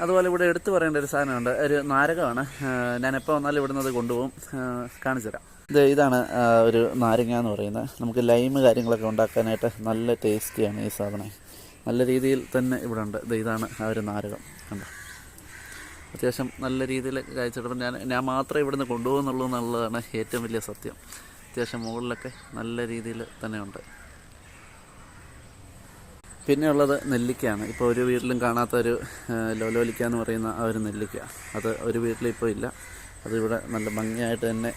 അതുപോലെ ഇവിടെ എടുത്തു പറയേണ്ട ഒരു സാധനമുണ്ട്, ഒരു നാരകമാണ്. ഞാൻ എപ്പോൾ വന്നാലും ഇവിടുന്ന് അത് കൊണ്ടുപോകും, കാണിച്ചു തരാം. ഇതാണ് ഒരു നാരങ്ങ എന്ന് പറയുന്നത്. നമുക്ക് ലൈം കാര്യങ്ങളൊക്കെ ഉണ്ടാക്കാനായിട്ട് നല്ല ടേസ്റ്റിയാണ് ഈ സാധനം. നല്ല രീതിയിൽ തന്നെ ഇവിടെ ഉണ്ട്. ഇതാണ് ആ ഒരു നാരകം, കണ്ടോ. അത്യാവശ്യം നല്ല രീതിയിൽ കഴിച്ചിട്ട് ഞാൻ മാത്രമേ ഇവിടുന്ന് കൊണ്ടുപോകുന്നുള്ളൂ എന്നുള്ളതാണ് ഏറ്റവും വലിയ സത്യം. അത്യാവശ്യം മുകളിലൊക്കെ നല്ല രീതിയിൽ തന്നെ ഉണ്ട്. പിന്നെ ഉള്ളത് നെല്ലിക്കയാണ്. ഇപ്പോൾ ഒരു വീട്ടിലും കാണാത്തൊരു ലോലോലിക്ക എന്ന് പറയുന്ന ആ ഒരു നെല്ലിക്ക, അത് ഒരു വീട്ടിലിപ്പോൾ ഇല്ല. അതിവിടെ നല്ല ഭംഗിയായിട്ട് തന്നെ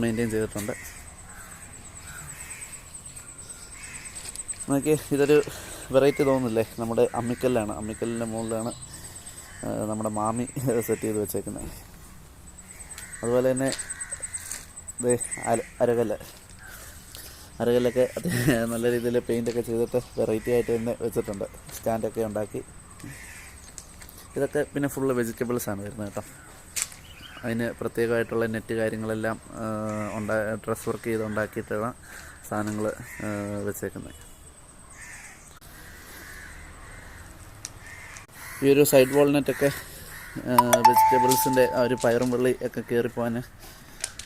മെയിൻറ്റെയിൻ ചെയ്തിട്ടുണ്ട്. നോക്കി, ഇതൊരു വെറൈറ്റി തോന്നുന്നില്ലേ? നമ്മുടെ അമ്മിക്കല്ലാണ്. അമ്മിക്കല്ലിൻ്റെ മുകളിലാണ് നമ്മുടെ മാമി സെറ്റ് ചെയ്ത് വെച്ചേക്കുന്നത്. അതുപോലെ തന്നെ അരകല്ലൊക്കെ നല്ല രീതിയിൽ പെയിൻ്റൊക്കെ ചെയ്തിട്ട് വെറൈറ്റി ആയിട്ട് തന്നെ വെച്ചിട്ടുണ്ട്. സ്റ്റാൻഡൊക്കെ ഉണ്ടാക്കി. ഇതൊക്കെ പിന്നെ ഫുള്ള് വെജിറ്റബിൾസാണ് വരുന്നത് കേട്ടോ. അതിന് പ്രത്യേകമായിട്ടുള്ള നെറ്റ് കാര്യങ്ങളെല്ലാം ഡ്രസ് വർക്ക് ചെയ്ത് ഉണ്ടാക്കിയിട്ടുള്ള സാധനങ്ങൾ വെച്ചേക്കുന്നത്. ഈ ഒരു സൈഡ് വാൾനെറ്റൊക്കെ വെജിറ്റബിൾസിൻ്റെ ആ ഒരു പയറും വെള്ളി ഒക്കെ കയറിപ്പോകാൻ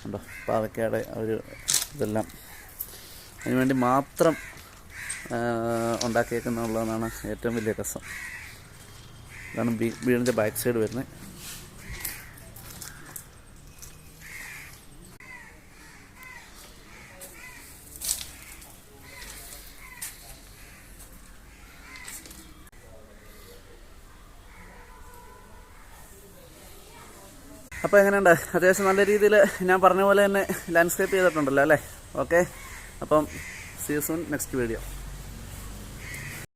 ഉണ്ടോ, പാവയ്ക്കയുടെ ഒരു ഇതെല്ലാം അതിനുവേണ്ടി മാത്രം ഉണ്ടാക്കിയേക്കുന്നുള്ളതാണ് ഏറ്റവും വലിയ രസം. ഇതാണ് വീടിൻ്റെ ബാക്ക് സൈഡ് വരുന്നത്. അപ്പോൾ എങ്ങനെയുണ്ട്? അത്യാവശ്യം നല്ല രീതിയിൽ ഞാൻ പറഞ്ഞ പോലെ തന്നെ ലാൻഡ്സ്കേപ്പ് ചെയ്തിട്ടുണ്ടല്ലോ അല്ലേ? ഓക്കെ, അപ്പം see you soon next video.